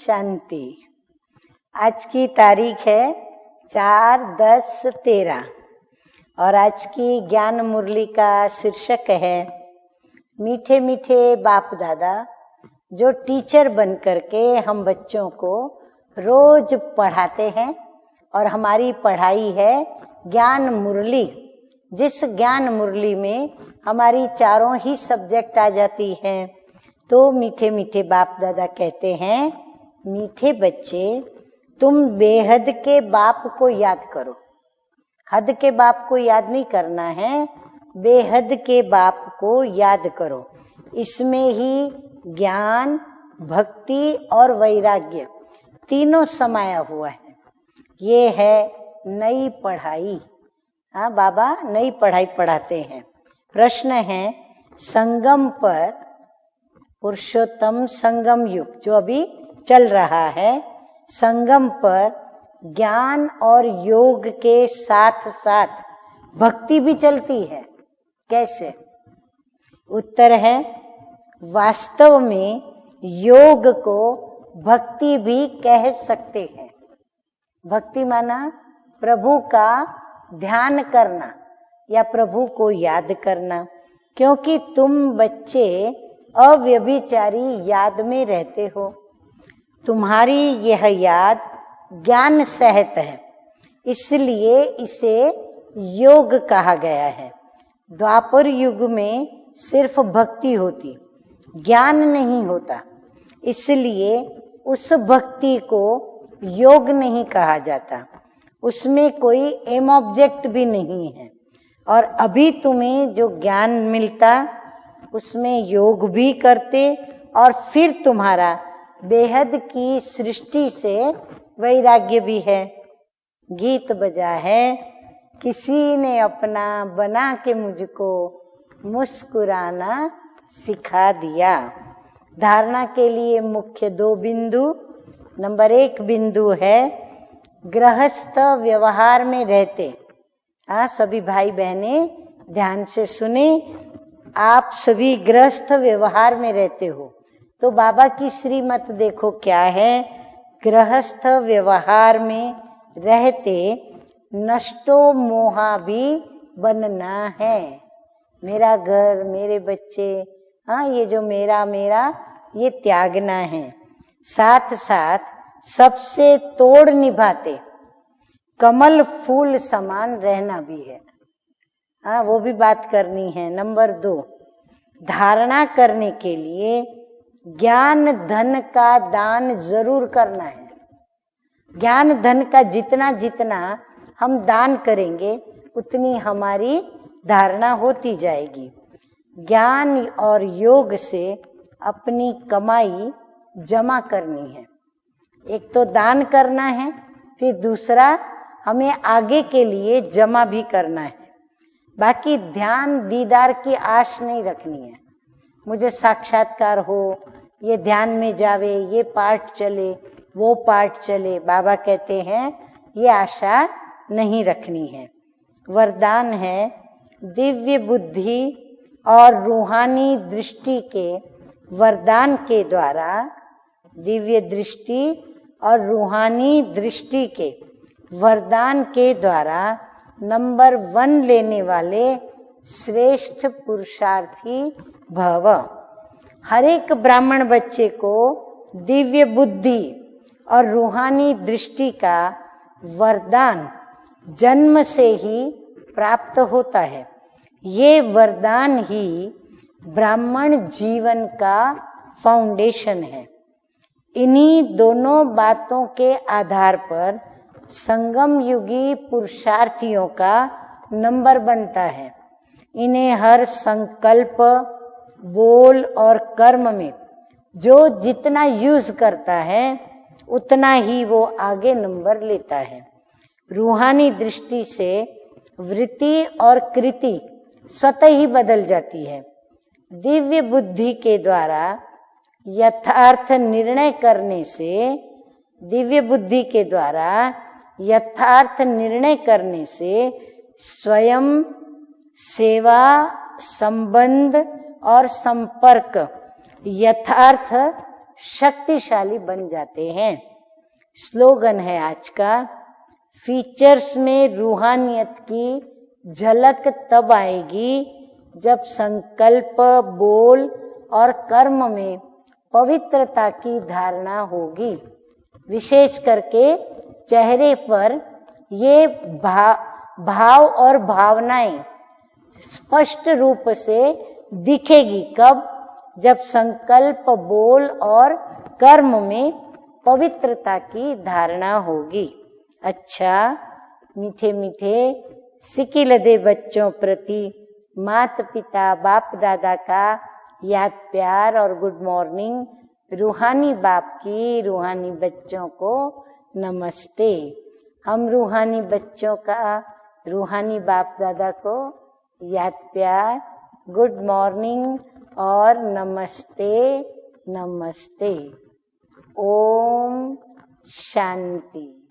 शांति। आज की तारीख है 4/10/13 और आज की ज्ञान मुरली का शीर्षक है मीठे मीठे बाप दादा जो टीचर बन करके हम बच्चों को रोज पढ़ाते हैं। और हमारी पढ़ाई है ज्ञान मुरली, जिस ज्ञान मुरली में हमारी चारों ही सब्जेक्ट आ जाती हैं। तो मीठे मीठे बाप दादा कहते हैं, मीठे बच्चे तुम बेहद के बाप को याद करो। हद के बाप को याद नहीं करना है, बेहद के बाप को याद करो। इसमें ही ज्ञान, भक्ति और वैराग्य तीनों समाया हुआ है। ये है नई पढ़ाई। हाँ बाबा नई पढ़ाई पढ़ाते हैं। प्रश्न है संगम पर, पुरुषोत्तम संगम युग जो अभी चल रहा है, संगम पर ज्ञान और योग के साथ साथ भक्ति भी चलती है। कैसे? उत्तर है वास्तव में योग को भक्ति भी कह सकते हैं। भक्ति माना प्रभु का ध्यान करना या प्रभु को याद करना, क्योंकि तुम बच्चे अव्यभिचारी याद में रहते हो। तुम्हारी यह याद ज्ञान सहित है, इसलिए इसे योग कहा गया है। द्वापर युग में सिर्फ भक्ति होती, ज्ञान नहीं होता, इसलिए उस भक्ति को योग नहीं कहा जाता। उसमें कोई एम ऑब्जेक्ट भी नहीं है। और अभी तुम्हें जो ज्ञान मिलता उसमें योग भी करते और फिर तुम्हारा बेहद की सृष्टि से वैराग्य भी है। गीत बजा है, किसी ने अपना बना के मुझको मुस्कुराना सिखा दिया। धारणा के लिए मुख्य 2 बिंदु। नंबर 1 बिंदु है गृहस्थ व्यवहार में रहते। सभी भाई बहने ध्यान से सुने, आप सभी गृहस्थ व्यवहार में रहते हो तो बाबा की श्रीमत देखो क्या है। गृहस्थ व्यवहार में रहते नष्टो मोहा भी बनना है। मेरा घर, मेरे बच्चे, ये जो मेरा ये त्यागना है। साथ साथ सबसे तोड़ निभाते कमल फूल समान रहना भी है। वो भी बात करनी है। नंबर 2, धारणा करने के लिए ज्ञान धन का दान जरूर करना है। ज्ञान धन का जितना जितना हम दान करेंगे उतनी हमारी धारणा होती जाएगी। ज्ञान और योग से अपनी कमाई जमा करनी है। एक तो दान करना है, फिर दूसरा हमें आगे के लिए जमा भी करना है। बाकी ध्यान दीदार की आश नहीं रखनी है। मुझे साक्षात्कार हो, ये ध्यान में जावे, ये पाठ चले, वो पाठ चले। बाबा कहते हैं ये आशा नहीं रखनी है। वरदान है दिव्य बुद्धि और रूहानी दृष्टि के वरदान के द्वारा, दिव्य दृष्टि और रूहानी दृष्टि के वरदान के द्वारा नंबर 1 लेने वाले श्रेष्ठ पुरुषार्थी भव। हर एक ब्राह्मण बच्चे को दिव्य बुद्धि और रूहानी दृष्टि का वरदान जन्म से ही प्राप्त होता है। ये वरदान ही ब्राह्मण जीवन का फाउंडेशन है। इन्हीं दोनों बातों के आधार पर संगम युगी पुरुषार्थियों का नंबर बनता है। इन्हें हर संकल्प, बोल और कर्म में जो जितना यूज करता है उतना ही वो आगे नंबर लेता है। रूहानी दृष्टि से वृत्ति और कृति स्वतः ही बदल जाती है। दिव्य बुद्धि के द्वारा यथार्थ निर्णय करने से, दिव्य बुद्धि के द्वारा यथार्थ निर्णय करने से स्वयं, सेवा, संबंध और संपर्क यथार्थ शक्तिशाली बन जाते हैं। स्लोगन है आज का, फीचर्स में रूहानियत की झलक तब आएगी जब संकल्प, बोल और कर्म में पवित्रता की धारणा होगी। विशेष करके चेहरे पर ये भाव और भावनाएं स्पष्ट रूप से दिखेगी। कब? जब संकल्प, बोल और कर्म में पवित्रता की धारणा होगी। अच्छा, मीठे मीठे सिकिलदे बच्चों प्रति माता पिता बाप दादा का याद प्यार और गुड मॉर्निंग। रूहानी बाप की रूहानी बच्चों को नमस्ते। हम रूहानी बच्चों का रूहानी बाप दादा को याद प्यार, गुड मॉर्निंग और नमस्ते नमस्ते। ओम शांति।